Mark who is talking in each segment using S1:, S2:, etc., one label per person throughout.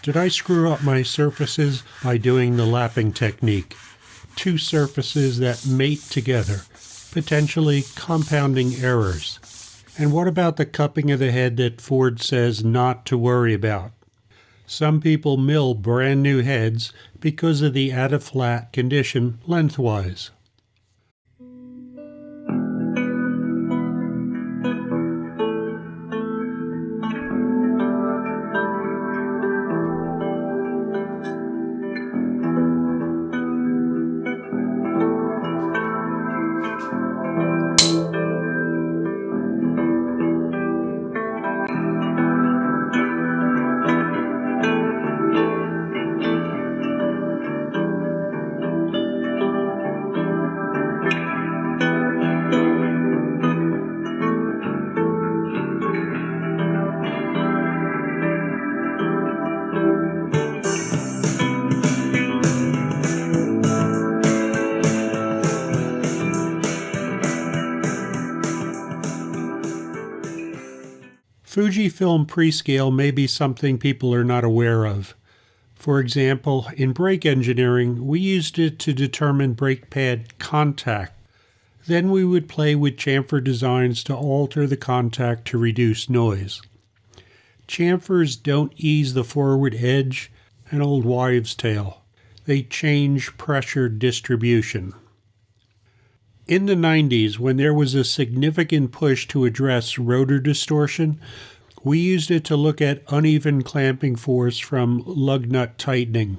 S1: Did I screw up my surfaces by doing the lapping technique? Two surfaces that mate together, potentially compounding errors. And what about the cupping of the head that Ford says not to worry about? Some people mill brand new heads because of the out-of-flat condition lengthwise. Fujifilm Prescale may be something people are not aware of. For example, in brake engineering, we used it to determine brake pad contact. Then we would play with chamfer designs to alter the contact to reduce noise. Chamfers don't ease the forward edge, an old wives' tale. They change pressure distribution. In the 90s, when there was a significant push to address rotor distortion, we used it to look at uneven clamping force from lug nut tightening.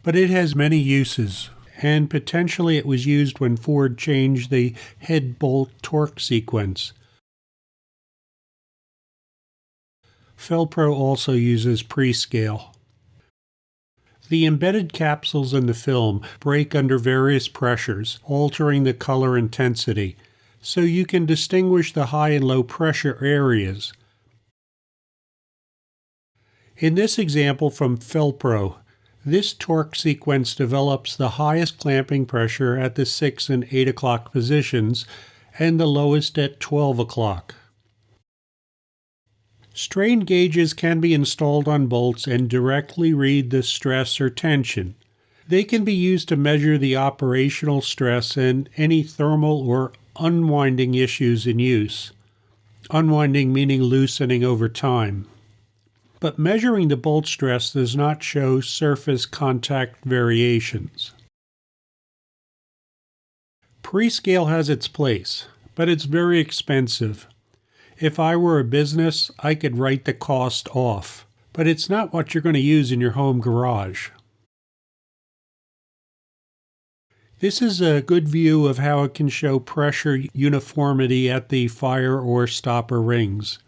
S1: But it has many uses, and potentially it was used when Ford changed the head bolt torque sequence. Felpro also uses Prescale. The embedded capsules in the film break under various pressures, altering the color intensity, so you can distinguish the high and low pressure areas. In this example from Felpro, this torque sequence develops the highest clamping pressure at the 6 and 8 o'clock positions and the lowest at 12 o'clock. Strain gauges can be installed on bolts and directly read the stress or tension. They can be used to measure the operational stress and any thermal or unwinding issues in use. Unwinding meaning loosening over time. But measuring the bolt stress does not show surface contact variations. Prescale has its place, but it's very expensive. If I were a business, I could write the cost off, but it's not what you're going to use in your home garage. This is a good view of how it can show pressure uniformity at the fire or stopper rings.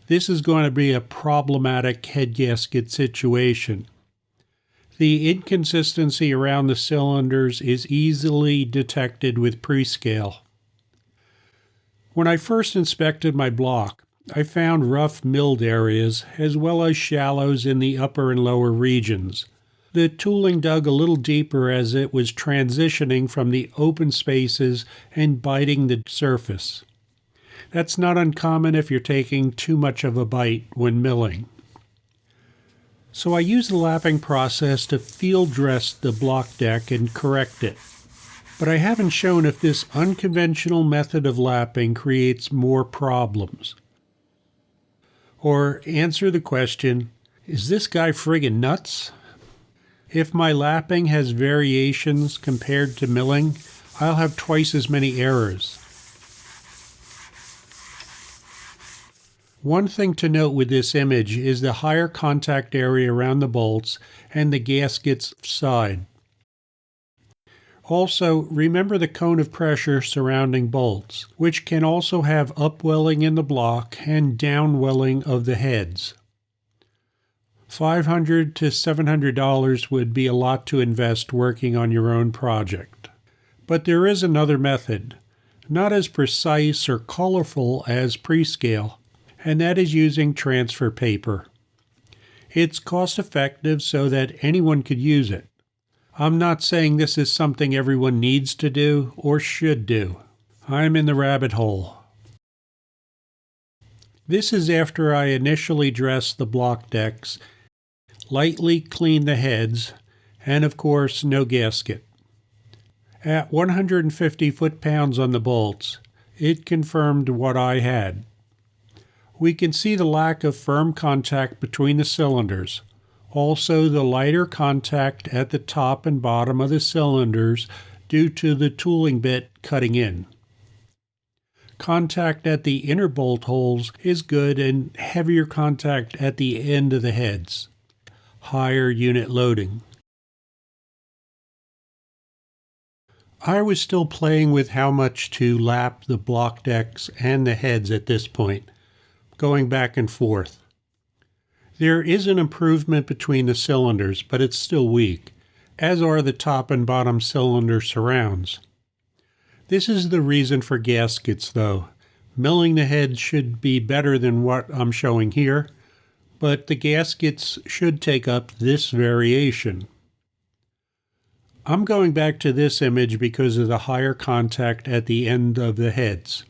S1: This is going to be a problematic head gasket situation. The inconsistency around the cylinders is easily detected with Prescale. When I first inspected my block, I found rough milled areas as well as shallows in the upper and lower regions. The tooling dug a little deeper as it was transitioning from the open spaces and biting the surface. That's not uncommon if you're taking too much of a bite when milling. So I used the lapping process to field dress the block deck and correct it. But I haven't shown if this unconventional method of lapping creates more problems. Or answer the question, is this guy friggin' nuts? If my lapping has variations compared to milling, I'll have twice as many errors. One thing to note with this image is the higher contact area around the bolts and the gasket's side. Also, remember the cone of pressure surrounding bolts, which can also have upwelling in the block and downwelling of the heads. $500 to $700 would be a lot to invest working on your own project. But there is another method, not as precise or colorful as Prescale, and that is using transfer paper. It's cost-effective so that anyone could use it. I'm not saying this is something everyone needs to do or should do. I'm in the rabbit hole. This is after I initially dressed the block decks lightly clean the heads, and of course no gasket. At 150 foot-pounds on the bolts, it confirmed what I had. We can see the lack of firm contact between the cylinders, also the lighter contact at the top and bottom of the cylinders due to the tooling bit cutting in. Contact at the inner bolt holes is good and heavier contact at the end of the heads. Higher unit loading. I was still playing with how much to lap the block decks and the heads at this point, going back and forth. There is an improvement between the cylinders, but it's still weak, as are the top and bottom cylinder surrounds. This is the reason for gaskets, though. Milling the heads should be better than what I'm showing here, but the gaskets should take up this variation. I'm going back to this image because of the higher contact at the end of the heads.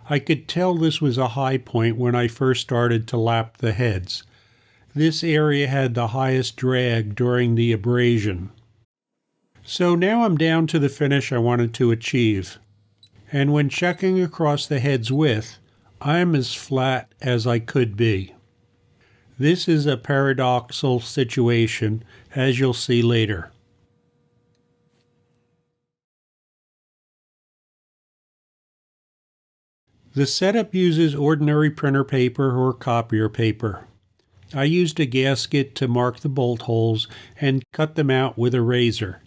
S1: I could tell this was a high point when I first started to lap the heads. This area had the highest drag during the abrasion. So now I'm down to the finish I wanted to achieve. And when checking across the head's width, I'm as flat as I could be. This is a paradoxical situation, as you'll see later. The setup uses ordinary printer paper or copier paper. I used a gasket to mark the bolt holes and cut them out with a razor.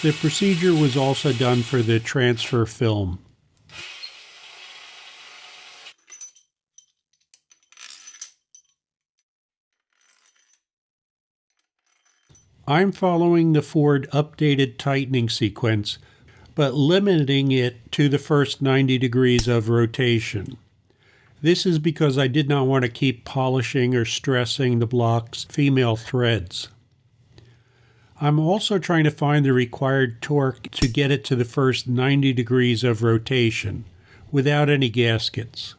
S1: The procedure was also done for the transfer film. I'm following the Ford updated tightening sequence, but limiting it to the first 90 degrees of rotation. This is because I did not want to keep polishing or stressing the block's female threads. I'm also trying to find the required torque to get it to the first 90 degrees of rotation, without any gaskets.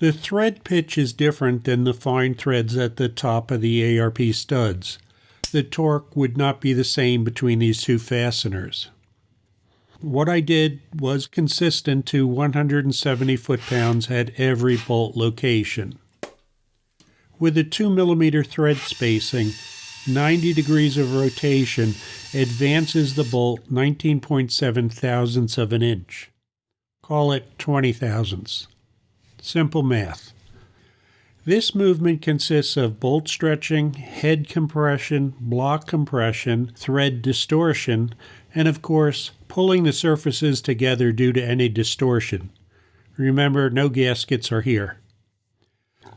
S1: The thread pitch is different than the fine threads at the top of the ARP studs. The torque would not be the same between these two fasteners. What I did was consistent to 170 foot-pounds at every bolt location. With a 2 mm thread spacing, 90 degrees of rotation advances the bolt 19.7 thousandths of an inch. Call it 20 thousandths. Simple math. This movement consists of bolt stretching, head compression, block compression, thread distortion, and of course, pulling the surfaces together due to any distortion. Remember, no gaskets are here.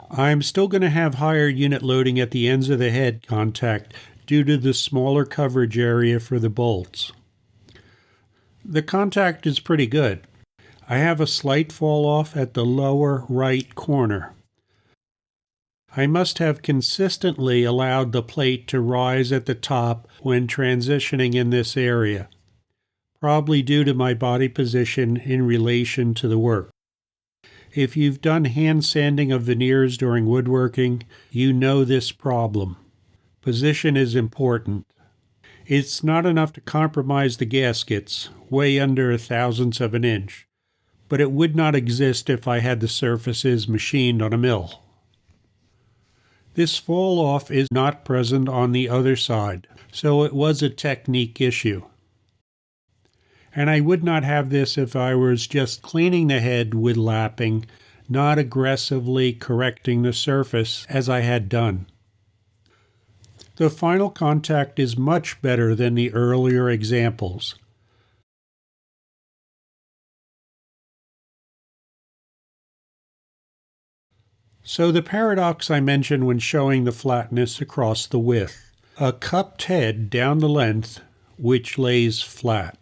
S1: I'm still going to have higher unit loading at the ends of the head contact due to the smaller coverage area for the bolts. The contact is pretty good. I have a slight fall off at the lower right corner. I must have consistently allowed the plate to rise at the top when transitioning in this area, probably due to my body position in relation to the work. If you've done hand sanding of veneers during woodworking, you know this problem. Position is important. It's not enough to compromise the gaskets, way under 1/1000th of an inch, but it would not exist if I had the surfaces machined on a mill. This fall off is not present on the other side, so it was a technique issue. And I would not have this if I was just cleaning the head with lapping, not aggressively correcting the surface as I had done. The final contact is much better than the earlier examples. So the paradox I mentioned when showing the flatness across the width. A cupped head down the length, which lays flat.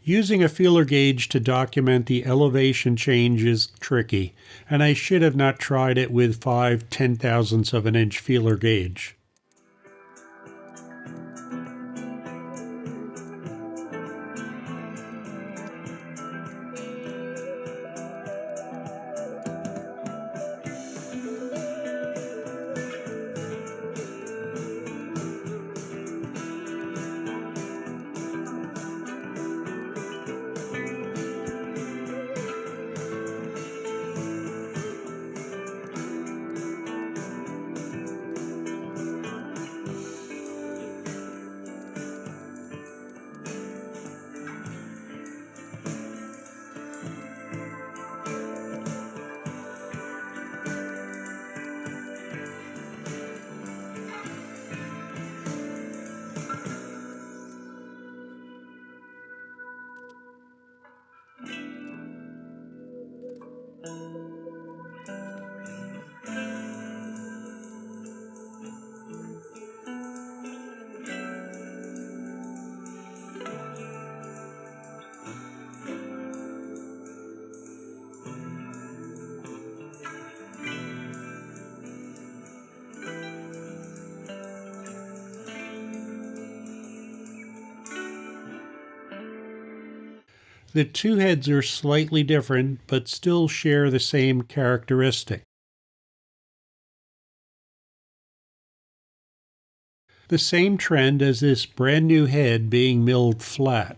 S1: Using a feeler gauge to document the elevation change is tricky, and I should have not tried it with 5/10,000ths of an inch feeler gauge. The two heads are slightly different, but still share the same characteristic. The same trend as this brand new head being milled flat.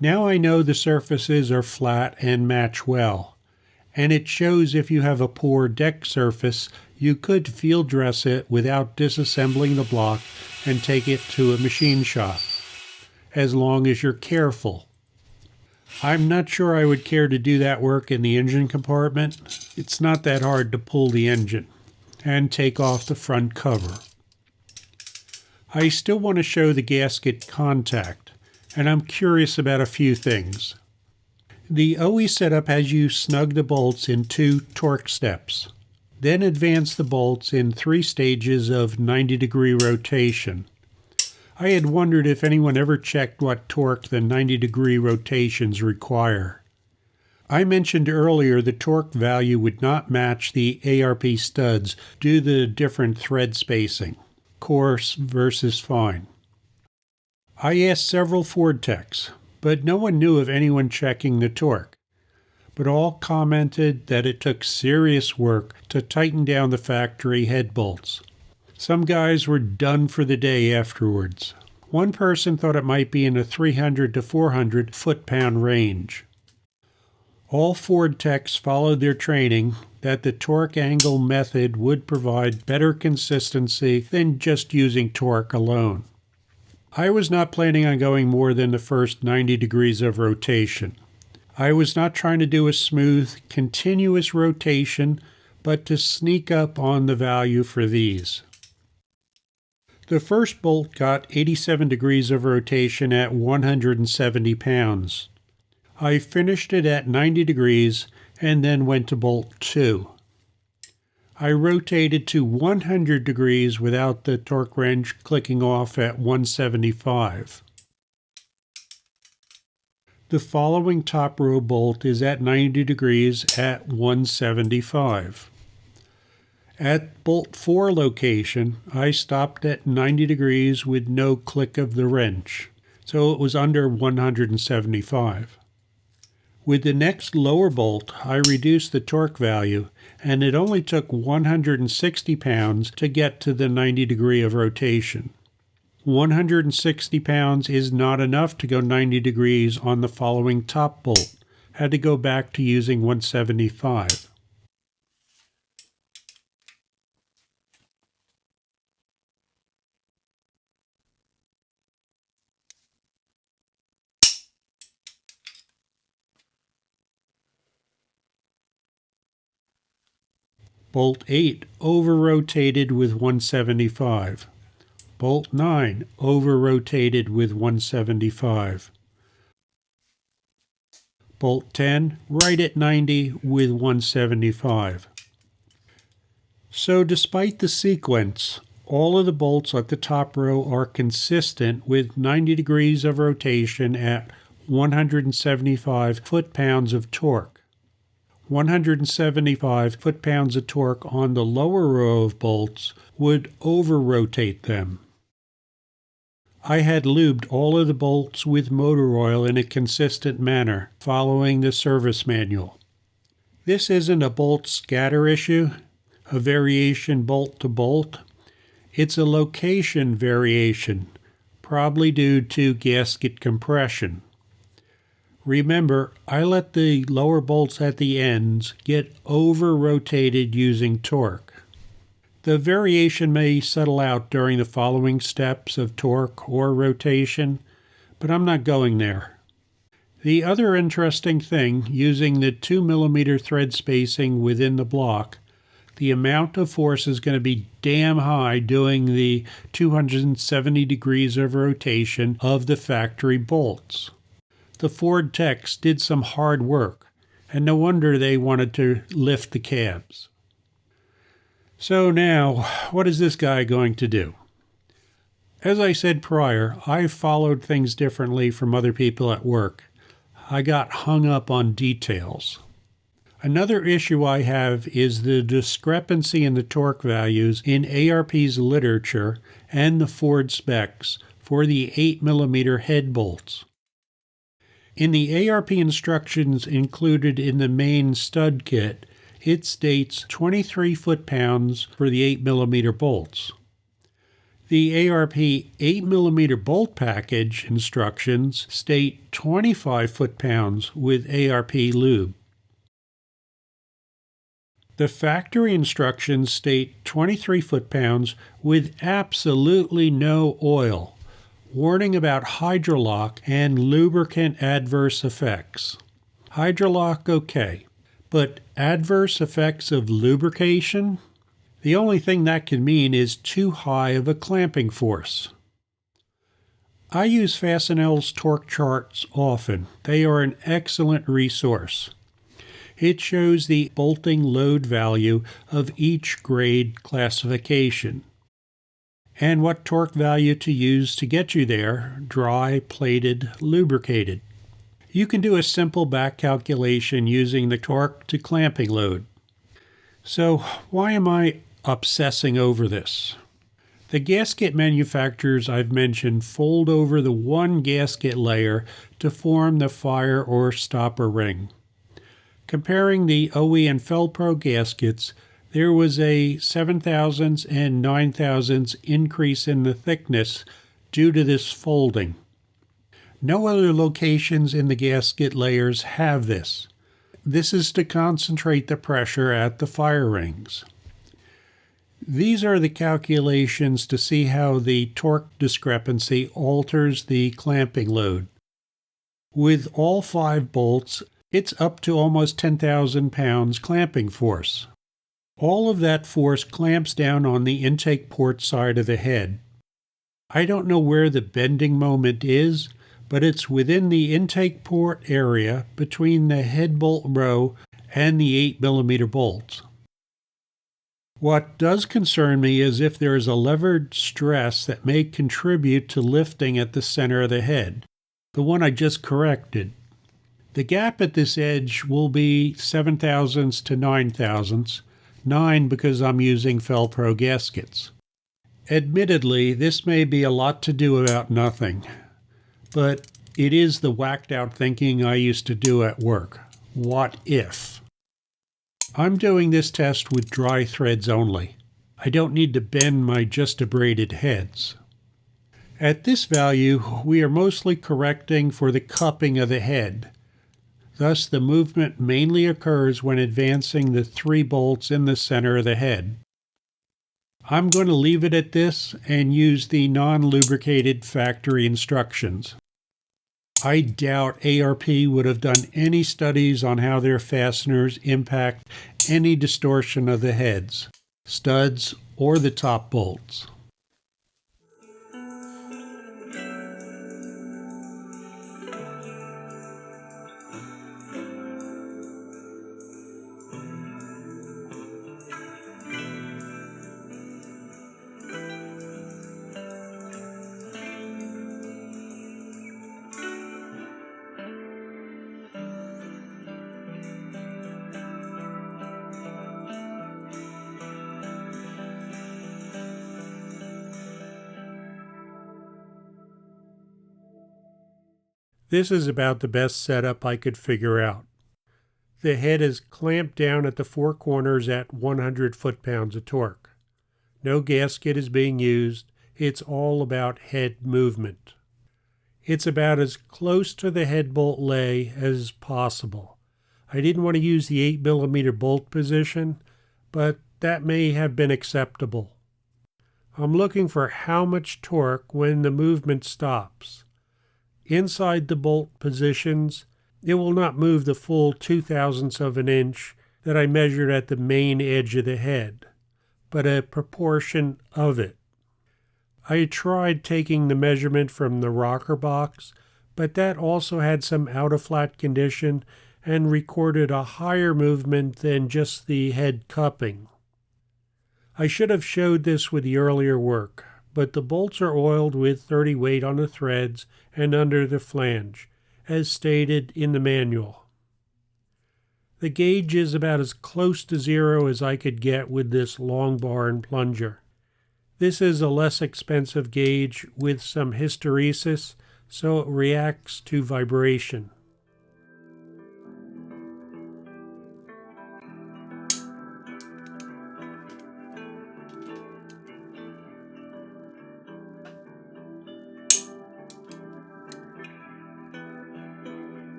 S1: Now I know the surfaces are flat and match well, and it shows if you have a poor deck surface, you could field dress it without disassembling the block and take it to a machine shop, as long as you're careful. I'm not sure I would care to do that work in the engine compartment. It's not that hard to pull the engine and take off the front cover. I still want to show the gasket contact, and I'm curious about a few things. The OE setup has you snug the bolts in 2 torque steps, then advance the bolts in 3 stages of 90-degree rotation. I had wondered if anyone ever checked what torque the 90-degree rotations require. I mentioned earlier the torque value would not match the ARP studs due to the different thread spacing, coarse versus fine. I asked several Ford techs, but no one knew of anyone checking the torque, but all commented that it took serious work to tighten down the factory head bolts. Some guys were done for the day afterwards. One person thought it might be in a 300 to 400 foot-pound range. All Ford techs followed their training that the torque angle method would provide better consistency than just using torque alone. I was not planning on going more than the first 90 degrees of rotation. I was not trying to do a smooth, continuous rotation, but to sneak up on the value for these. The first bolt got 87 degrees of rotation at 170 pounds. I finished it at 90 degrees and then went to bolt 2. I rotated to 100 degrees without the torque wrench clicking off at 175. The following top row bolt is at 90 degrees at 175. At bolt 4 location, I stopped at 90 degrees with no click of the wrench, so it was under 175. With the next lower bolt, I reduced the torque value, and it only took 160 pounds to get to the 90 degree of rotation. 160 pounds is not enough to go 90 degrees on the following top bolt. Had to go back to using 175. Bolt 8 over-rotated with 175. Bolt 9 over-rotated with 175. Bolt 10 right at 90 with 175. So despite the sequence, all of the bolts at the top row are consistent with 90 degrees of rotation at 175 foot-pounds of torque. 175 foot-pounds of torque on the lower row of bolts would over-rotate them. I had lubed all of the bolts with motor oil in a consistent manner, following the service manual. This isn't a bolt scatter issue, a variation bolt to bolt. It's a location variation, probably due to gasket compression. Remember, I let the lower bolts at the ends get over-rotated using torque. The variation may settle out during the following steps of torque or rotation, but I'm not going there. The other interesting thing, using the 2mm thread spacing within the block, the amount of force is going to be damn high doing the 270 degrees of rotation of the factory bolts. The Ford techs did some hard work, and no wonder they wanted to lift the cabs. So now, what is this guy going to do? As I said prior, I followed things differently from other people at work. I got hung up on details. Another issue I have is the discrepancy in the torque values in ARP's literature and the Ford specs for the 8mm head bolts. In the ARP instructions included in the main stud kit, it states 23 foot-pounds for the 8mm bolts. The ARP 8mm bolt package instructions state 25 foot-pounds with ARP lube. The factory instructions state 23 foot-pounds with absolutely no oil. Warning about Hydrolock and lubricant adverse effects. Hydrolock, okay, but adverse effects of lubrication? The only thing that can mean is too high of a clamping force. I use Fastenal's torque charts often. They are an excellent resource. It shows the bolting load value of each grade classification and what torque value to use to get you there, dry, plated, lubricated. You can do a simple back calculation using the torque to clamping load. So why am I obsessing over this? The gasket manufacturers I've mentioned fold over the one gasket layer to form the fire or stopper ring. Comparing the OE and Felpro gaskets, there was a 7 thousandths and 9 thousandths increase in the thickness due to this folding. No other locations in the gasket layers have this. This is to concentrate the pressure at the fire rings. These are the calculations to see how the torque discrepancy alters the clamping load. With all 5 bolts, it's up to almost 10,000 pounds clamping force. All of that force clamps down on the intake port side of the head. I don't know where the bending moment is, but it's within the intake port area between the head bolt row and the 8mm bolts. What does concern me is if there is a levered stress that may contribute to lifting at the center of the head, the one I just corrected. The gap at this edge will be 7 thousandths to 9 thousandths, 9 because I'm using Felpro gaskets. Admittedly, this may be a lot to do about nothing, but it is the whacked out thinking I used to do at work. What if? I'm doing this test with dry threads only. I don't need to bend my just abraded heads. At this value, we are mostly correcting for the cupping of the head. Thus, the movement mainly occurs when advancing the 3 bolts in the center of the head. I'm going to leave it at this and use the non-lubricated factory instructions. I doubt ARP would have done any studies on how their fasteners impact any distortion of the heads, studs, or the top bolts. This is about the best setup I could figure out. The head is clamped down at the 4 corners at 100 foot-pounds of torque. No gasket is being used. It's all about head movement. It's about as close to the head bolt lay as possible. I didn't want to use the 8mm bolt position, but that may have been acceptable. I'm looking for how much torque when the movement stops. Inside the bolt positions, it will not move the full 0.02 of an inch that I measured at the main edge of the head, but a proportion of it. I tried taking the measurement from the rocker box, but that also had some out-of-flat condition and recorded a higher movement than just the head cupping. I should have showed this with the earlier work, but the bolts are oiled with 30 weight on the threads and under the flange, as stated in the manual. The gauge is about as close to zero as I could get with this long bar and plunger. This is a less expensive gauge with some hysteresis, so it reacts to vibration.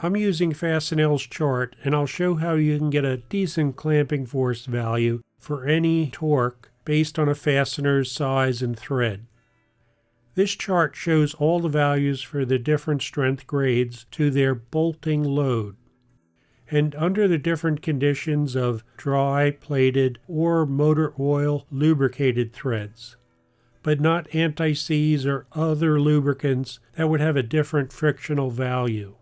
S1: I'm using Fastenal's chart, and I'll show how you can get a decent clamping force value for any torque based on a fastener's size and thread. This chart shows all the values for the different strength grades to their bolting load, and under the different conditions of dry, plated, or motor oil lubricated threads, but not anti-seize or other lubricants that would have a different frictional value.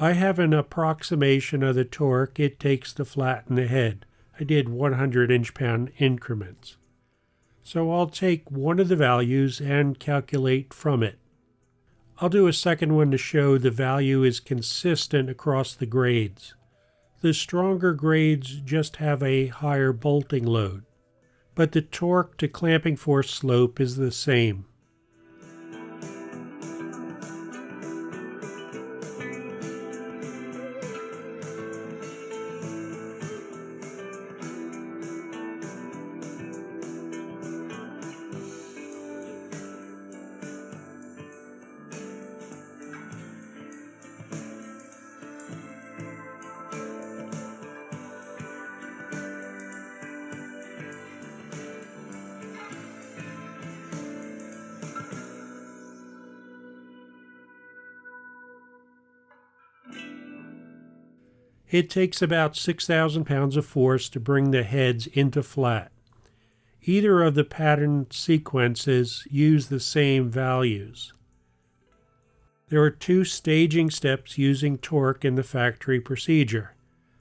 S1: I have an approximation of the torque it takes to flatten the head. I did 100 inch-pound increments. So I'll take one of the values and calculate from it. I'll do a second one to show the value is consistent across the grades. The stronger grades just have a higher bolting load, but the torque to clamping force slope is the same. It takes about 6,000 pounds of force to bring the heads into flat. Either of the pattern sequences use the same values. There are two staging steps using torque in the factory procedure,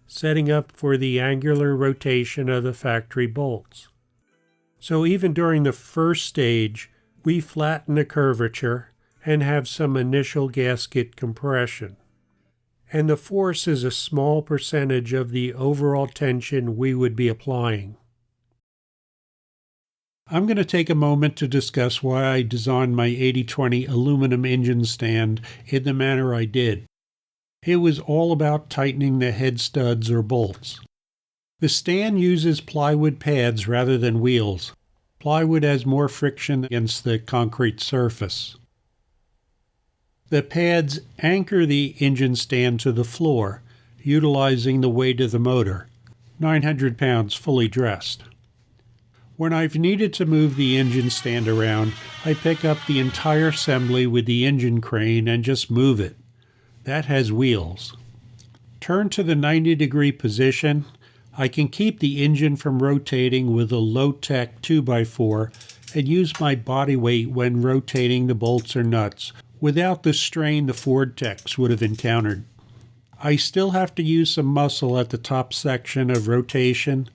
S1: setting up for the angular rotation of the factory bolts. So even during the first stage, we flatten the curvature and have some initial gasket compression. And the force is a small percentage of the overall tension we would be applying. I'm going to take a moment to discuss why I designed my 80/20 aluminum engine stand in the manner I did. It was all about tightening the head studs or bolts. The stand uses plywood pads rather than wheels. Plywood has more friction against the concrete surface. The pads anchor the engine stand to the floor, utilizing the weight of the motor, 900 pounds fully dressed. When I've needed to move the engine stand around, I pick up the entire assembly with the engine crane and just move it. That has wheels. Turn to the 90-degree position. I can keep the engine from rotating with a low-tech 2x4 and use my body weight when rotating the bolts or nuts without the strain the Ford techs would have encountered. I still have to use some muscle at the top section of rotation,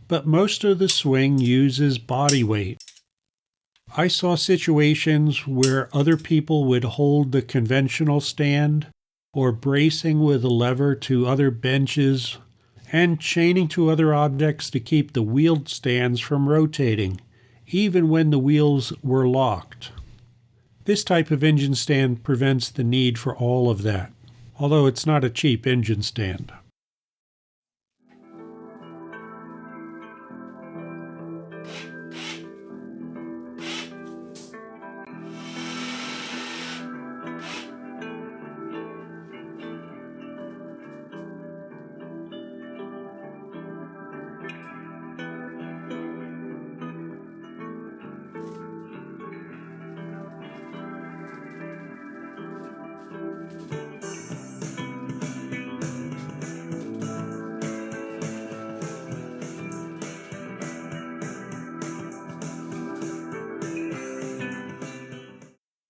S1: but most of the swing uses body weight. I saw situations where other people would hold the conventional stand or bracing with a lever to other benches and chaining to other objects to keep the wheeled stands from rotating, even when the wheels were locked. This type of engine stand prevents the need for all of that, although it's not a cheap engine stand.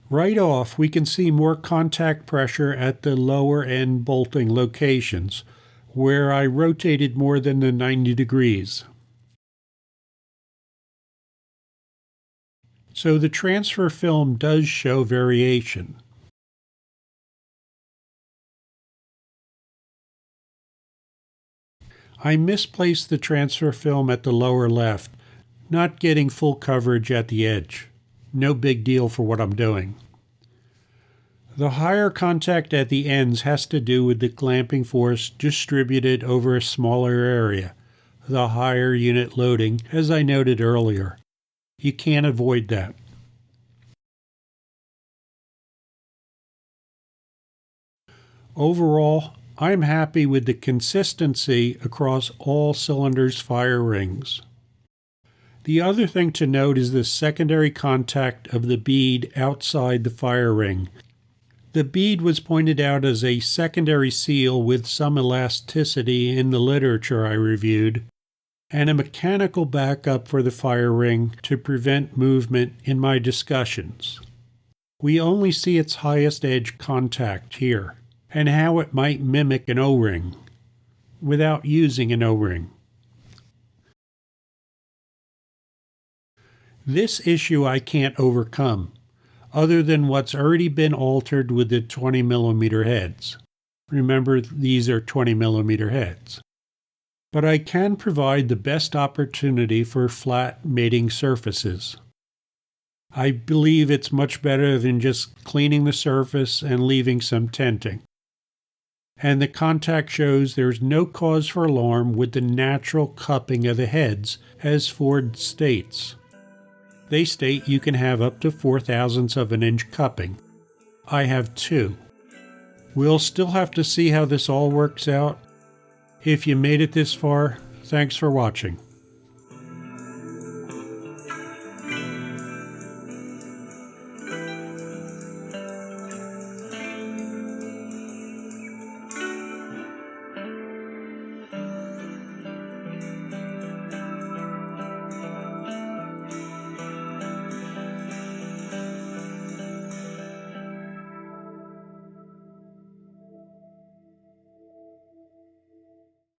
S1: Right off, we can see more contact pressure at the lower end bolting locations, where I rotated more than the 90 degrees. So the transfer film does show variation. I misplaced the transfer film at the lower left, not getting full coverage at the edge. No big deal for what I'm doing. The higher contact at the ends has to do with the clamping force distributed over a smaller area, the higher unit loading, as I noted earlier. You can't avoid that. Overall, I'm happy with the consistency across all cylinders' fire rings. The other thing to note is the secondary contact of the bead outside the fire ring. The bead was pointed out as a secondary seal with some elasticity in the literature I reviewed, and a mechanical backup for the fire ring to prevent movement in my discussions. We only see its highest edge contact here, and how it might mimic an O-ring, without using an O-ring. This issue I can't overcome, other than what's already been altered with the 20mm heads. Remember, these are 20mm heads. But I can provide the best opportunity for flat mating surfaces. I believe it's much better than just cleaning the surface and leaving some tenting. And the contact shows there's no cause for alarm with the natural cupping of the heads, as Ford states. They state you can have up to 0.004 of an inch cupping. I have 2. We'll still have to see how this all works out. If you made it this far, thanks for watching.